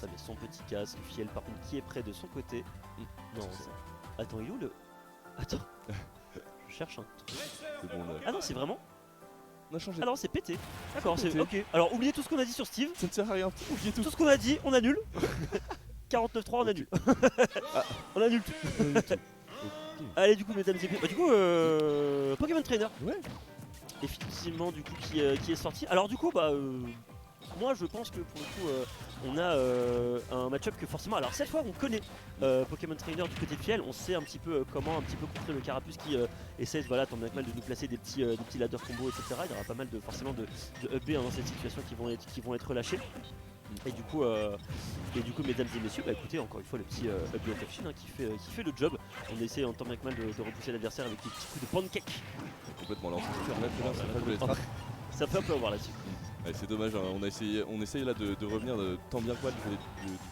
Ça met son petit casque, Fiel par contre qui est près de son côté. Non, attends, il est où le... Attends, je cherche un truc. C'est bon, Ah non, c'est vraiment... on a changé. Ah non, c'est pété. D'accord, C'est c'est... pété. Ok, alors oubliez tout ce qu'on a dit sur Steve. Ça ne sert à rien, oubliez tout. Tout ce qu'on a dit, on annule. 49-3, on annule. On annule tout. Allez, du coup, mesdames et messieurs, du coup, Pokémon Trainer. Ouais. Effectivement, du coup, qui est sorti. Alors, du coup, moi, je pense que pour le coup, on a un match-up que forcément. Alors, cette fois, on connaît Pokémon Trainer du côté de Fiel. On sait un petit peu comment un petit peu contrer le Carapuce qui essaie, voilà, tant bien que mal de nous placer des petits ladder combos, etc. Il y aura pas mal de forcément de UP dans cette situation qui vont être relâchés. Et du coup, mesdames et messieurs, écoutez, encore une fois, le petit Upbeat of Shin qui fait le job. On essaie en tant bien que mal de repousser l'adversaire avec des petits coups de pancake. Complètement, là on s'est très bien, c'est pas de les trappes. Ça peut un peu avoir là-dessus. Ouais, c'est dommage, hein. On essaye là de revenir tant bien que mal du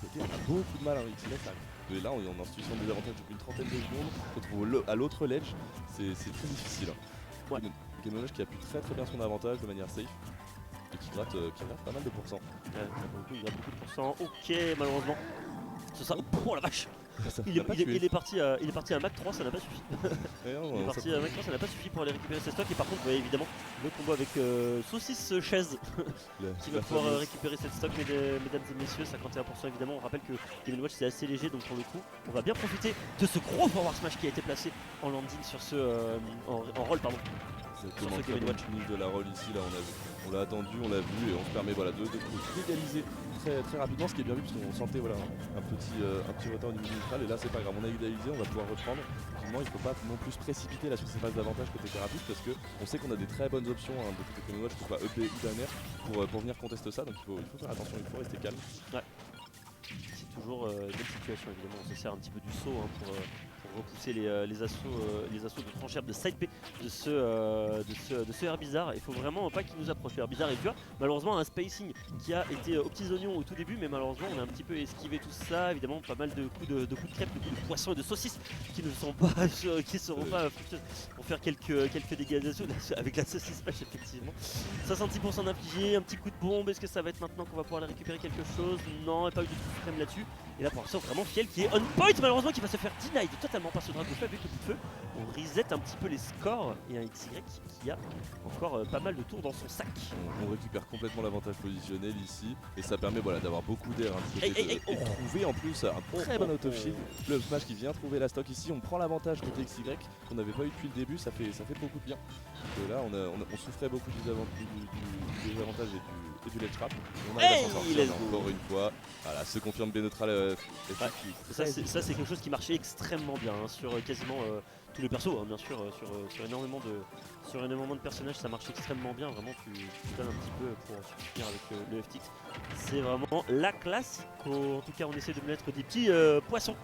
côté. On a beaucoup de mal, hein, XLF arrive. Et là on est en situation de désavantage depuis une trentaine de secondes. On se retrouve à l'autre ledge, c'est très difficile. Hein. Ouais. Pokémon qui appuie très bien son avantage de manière safe. Et qui gratte pas mal de pourcents. Il y a beaucoup de pourcents. Ok, malheureusement. C'est ça. Oh la vache! Il est parti à Mac 3, ça n'a pas suffi. Il est parti à Mac 3, ça n'a pas suffi pour aller récupérer ses stocks. Et par contre, vous voyez évidemment le combo avec Saucisse Chaise qui va pouvoir récupérer cette stock, mesdames et messieurs. 51% évidemment. On rappelle que Game & Watch c'est assez léger, donc pour le coup, on va bien profiter de ce gros forward smash qui a été placé en landing sur ce. En roll, pardon. Exactement, sur ce Game & Watch de la roll ici, là on l'a attendu, on l'a vu et on se permet voilà, d'égaliser très rapidement, ce qui est bien vu parce qu'on sentait voilà, un petit retard au niveau neutral et là c'est pas grave, on a égalisé, on va pouvoir reprendre. Effectivement, il ne faut pas non plus se précipiter là sur ces phases d'avantage côté Carapuce parce qu'on sait qu'on a des très bonnes options hein, de côté Game & Watch, que ce soit EP ou Banner pour venir contester ça, donc il faut faire attention, il faut rester calme. Ouais. C'est toujours une belle situation évidemment, on se sert un petit peu du saut hein, pour repousser les assauts de tranchère de side P de ce Herbizarre. Il faut vraiment pas qu'il nous approche. Herbizarre et tu vois, malheureusement un spacing qui a été aux petits oignons au tout début, mais malheureusement on a un petit peu esquivé tout ça. Évidemment pas mal de coups de crêpes, de coups de poisson et de saucisses qui ne sont pas qui seront pas fructueuses pour faire quelques dégâts d'assaut avec la saucisse pêche effectivement. 66% d'infligé, un petit coup de bombe, est-ce que ça va être maintenant qu'on va pouvoir aller récupérer quelque chose? Non, il n'y a pas eu de coup de crème là-dessus. Et là pour l'instant vraiment Fiel qui est on point malheureusement qui va se faire deny totalement par ce dragon avec le coup de feu. On reset un petit peu les scores et un XY qui a encore pas mal de tours dans son sac. On récupère complètement l'avantage positionnel ici et ça permet voilà, d'avoir beaucoup d'air hein, et de trouver en plus un très bon out of shield. Le smash qui vient trouver la stock ici, on prend l'avantage côté XY qu'on n'avait pas eu depuis le début, ça fait beaucoup de bien. Et là on souffrait beaucoup du désavantage et du ledge trap. On arrive à s'en sortir encore une fois. Voilà, se confirme B neutral. Ça c'est quelque chose qui marchait extrêmement bien hein, sur quasiment tous les persos, hein, bien sûr, sur énormément de personnages, ça marche extrêmement bien. Vraiment, tu donnes un petit peu pour soutenir avec le FTX. C'est vraiment la classe. En tout cas, on essaie de mettre des petits poissons.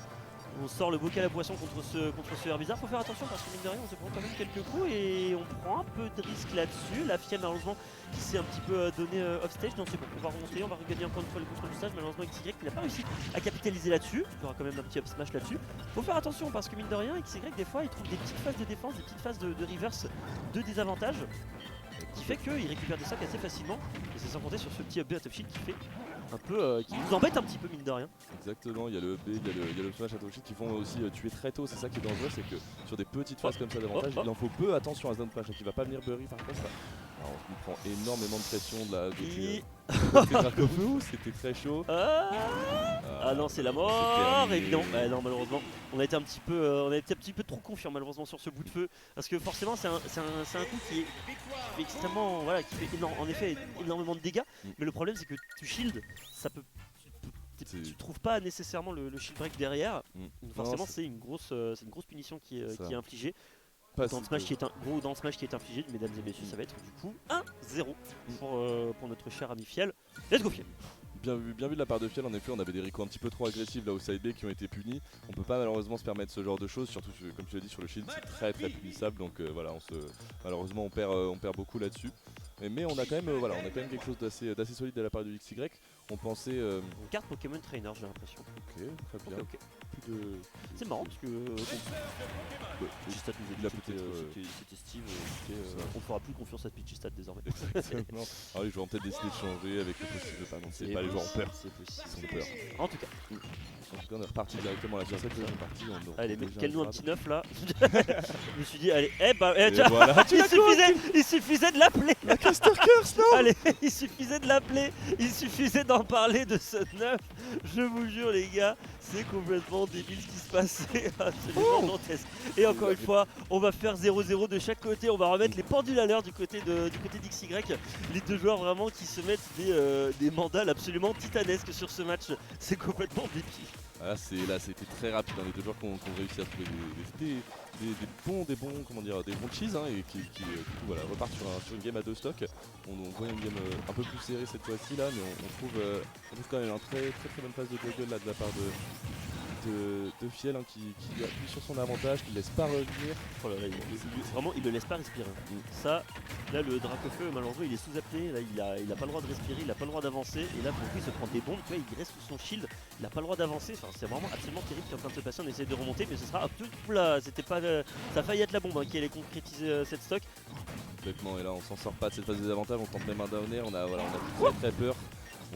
On sort le bocal à poisson contre ce Herbizarre. Faut faire attention parce que mine de rien, on se prend quand même quelques coups et on prend un peu de risque là-dessus. La Fienne, malheureusement, qui s'est un petit peu donné off-stage. Non, c'est bon, on va remonter, on va regagner encore une fois le contrôle du stage. Malheureusement, XY qui n'a pas réussi à capitaliser là-dessus. Il y aura quand même un petit up-smash là-dessus. Faut faire attention parce que mine de rien, XY, des fois, il trouve des petites phases de défense, des petites phases de reverse de désavantage. Qui fait qu'il récupère des sacs assez facilement. Et c'est sans compter sur ce petit up of shield qui fait un peu qui nous embête un petit peu mine de rien. Exactement, il y a le EP, il y a le smash à touch qui font aussi tuer très tôt, c'est ça qui est dangereux, c'est que sur des petites phases comme ça d'avantage, il en faut peu attention à zone flash, qui va pas venir burry par contre. Alors, on prend énormément de pression de la c'était très chaud. Ah non, c'est la mort évidemment. Bah non, malheureusement, on a été un petit peu trop confiant malheureusement sur ce bout de feu parce que forcément c'est un coup qui est extrêmement qui fait en effet énormément de dégâts, mais le problème c'est que tu shield, ça peut tu trouves pas nécessairement le shield break derrière. Forcément c'est une grosse punition qui est infligée. Down smash qui est un gros down smash qui est infligé, mesdames et messieurs, ça va être du coup 1-0 pour notre cher ami Fiel. Let's go Fiel. Bien vu de la part de Fiel, en effet on avait des recos un petit peu trop agressifs là au side B qui ont été punis. On peut pas malheureusement se permettre ce genre de choses, surtout comme tu l'as dit sur le shield c'est très punissable, donc voilà malheureusement on perd beaucoup là-dessus. Mais on a quand même quelque chose d'assez solide de la part du XY. On pensait. Une carte Pokémon Trainer, j'ai l'impression. Ok, très bien. Ok. Plus de. C'est marrant parce que Pidgeystat nous a dit Il a que peut-être, c'était Steve. ça. On fera plus confiance à Pidgeystat désormais. Exactement. Alors les joueurs ont peut-être décidé de changer avec le possible pas. Non, c'est pas les joueurs ont peur. C'est possible. Ils ont peur. En tout cas. En tout cas, on est reparti directement à la cassette. On est parti. Allez, mais quel nous un grade. petit 9 là. Je me suis dit, allez, Et tiens, voilà, tu il suffisait de l'appeler. la Caster Curse, non. Allez, il suffisait de l'appeler, il suffisait d'en parler de ce 9. Je vous jure, les gars, c'est complètement débile ce qui se passe. C'est absolument dantesque. Et encore une fois, on va faire 0-0 de chaque côté. On va remettre les pendules à l'heure du côté d'XY. Les deux joueurs vraiment qui se mettent des mandales absolument titanesques sur ce match. C'est complètement débile. Là, c'était très rapide. Les deux joueurs qui ont réussi à trouver des bons cheese et qui du coup, voilà, repartent sur une game à 2 stocks. On voit une game un peu plus serrée cette fois-ci là, mais on trouve quand même un très bonne passe de Google là de la part de Fiel qui appuie sur son avantage, qui ne laisse pas revenir. Oh là là, vraiment, il le laisse pas respirer. Ça, là, le Dracofeu, malheureusement, il est sous-apnée. Là, il a pas le droit de respirer, il a pas le droit d'avancer. Et là, pour le coup, il se prend des bombes. Tu vois, il reste sous son shield. Il a pas le droit d'avancer. Enfin, c'est vraiment absolument terrible ce qui est en train de se passer. On essaie de remonter, mais ce sera. Là, c'était pas. Ça a failli être la bombe qui allait concrétiser cette stock. Complètement. Et là, on s'en sort pas de cette phase des avantages. On tente même un downer. On a très peur.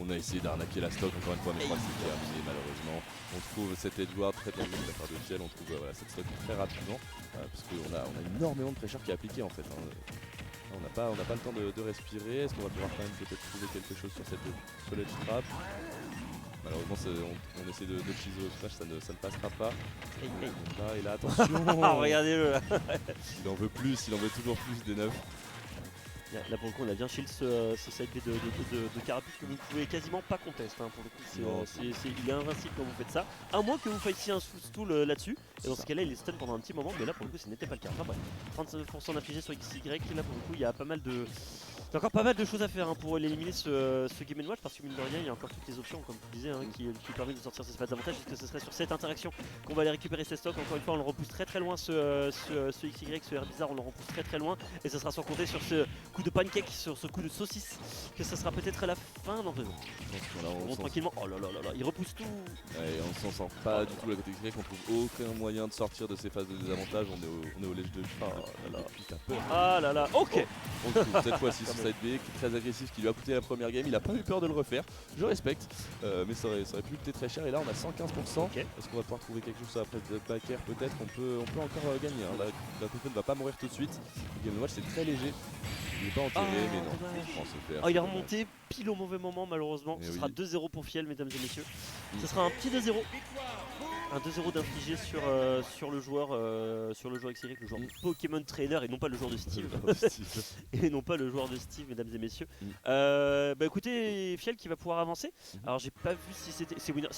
On a essayé d'arnaquer la stock encore une fois, mais je crois que c'est terminé malheureusement. On trouve cet Edward très bien de la part de Fiel, on trouve cette stock très rapidement, parce qu'on a énormément de pressure qui est appliqué en fait. On n'a pas le temps de respirer. Est-ce qu'on va pouvoir quand même peut-être trouver quelque chose sur cette college trap? Malheureusement on essaie de cheeser au smash, ça ne passera pas. Et là attention. Regardez-le là. Il en veut plus, il en veut toujours plus des 9. Là pour le coup on a bien shield ce side B de Carapuce que vous ne pouvez quasiment pas contester pour le coup il est invincible quand vous faites ça, à moins que vous fassiez un sous-stool là-dessus, et dans ce cas là il est stun pendant un petit moment, mais là pour le coup ce n'était pas le cas. Enfin bref, 39% d'affligé sur XY, là pour le coup il y a encore pas mal de choses à faire pour éliminer ce Game & Watch, parce que mine de rien il y a encore toutes les options comme tu disais qui permettent de sortir ces phases d'avantage, puisque ce serait sur cette interaction qu'on va aller récupérer ces stocks. Encore une fois on le repousse très loin ce XY, ce Herbizarre on le repousse très loin, et ce sera sans compter sur ce coup de pancake, sur ce coup de saucisse, que ça sera peut-être à la fin d'entre eux. On monte tranquillement. Oh là là là là, il repousse tout. Ouais, on s'en sort pas du tout la côté XY, on trouve aucun moyen de sortir de ces phases de désavantage, on est au ledge de vie. Oh là là, putain peur. Ah là là, ok. On le trouve cette fois-ci sur side B, qui est très agressif, qui lui a coûté la première game, il a pas eu peur de le refaire, je respecte, mais ça aurait pu coûter très cher, et là on a 115%. Okay. Est-ce qu'on va pouvoir trouver quelque chose après de back air? Peut-être, on peut encore gagner. La Pokémon ne va pas mourir tout de suite, le Game & Watch c'est très léger. Il n'est pas enterré, mais non. Il est remonté pile au mauvais moment, malheureusement. Ce sera 2-0 pour Fiel, mesdames et messieurs. Ce sera un petit 2-0. Un 2-0 d'infligé sur le joueur XY, le joueur Pokémon Trainer, et non pas le joueur de Steve. Et non pas le joueur de Steve, mesdames et messieurs. Écoutez, Fiel qui va pouvoir avancer. Alors j'ai pas vu si c'était winner.